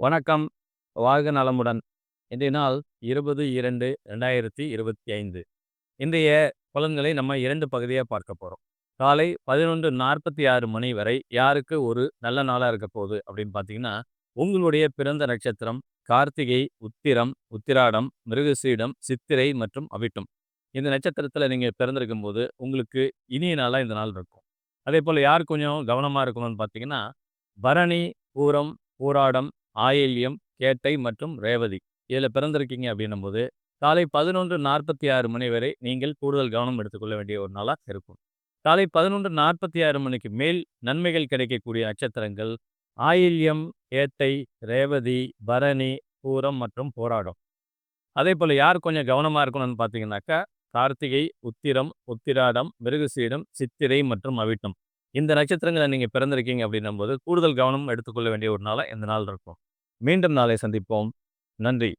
வணக்கம். வாழ்க நலமுடன். இன்றைய நாள் 20/2/2025. இன்றைய பலன்களை நம்ம 2 பகுதியா பார்க்க போறோம். காலை 11:46 மணி வரை யாருக்கு ஒரு நல்ல நாளா இருக்க போகுது அப்படின்னு பார்த்தீங்கன்னா, உங்களுடைய பிறந்த நட்சத்திரம் கார்த்திகை, உத்திரம், உத்திராடம், மிருகசீடம், சித்திரை மற்றும் அவிட்டம். இந்த நட்சத்திரத்தில நீங்க பிறந்திருக்கும்போது, உங்களுக்கு இனிய நாளா இந்த நாள் இருக்கும். அதேபோல யார் கொஞ்சம் கவனமா இருக்கணும்னு பார்த்தீங்கன்னா, பரணி, பூரம், பூராடம், ஆயில்யம், கேட்டை மற்றும் ரேவதி. இதில பிறந்திருக்கீங்க அப்படின்னும்போது, காலை 11:46 மணி வரை நீங்கள் கூடுதல் கவனம் எடுத்துக்கொள்ள வேண்டிய ஒரு நாளா இருக்கும். காலை 11:46 மணிக்கு மேல் நன்மைகள் கிடைக்கக்கூடிய நட்சத்திரங்கள் ஆயில்யம், கேட்டை, ரேவதி, பரணி, பூரம் மற்றும் போராடம். அதேபோல யார் கொஞ்சம் கவனமா இருக்கணும்னு பார்த்தீங்கன்னாக்கா, கார்த்திகை, உத்திரம், உத்திராடம், மிருகசீடம், சித்திரை மற்றும் அவிட்டம். இந்த நட்சத்திரங்கள்ல நீங்க பிறந்திருக்கீங்க அப்படின்னும்போது, கூடுதல் கவனம் எடுத்துக்கொள்ள வேண்டிய ஒரு நாளா இந்த நாள் இருக்கும். மீண்டும் நாளை சந்திப்போம். நன்றி.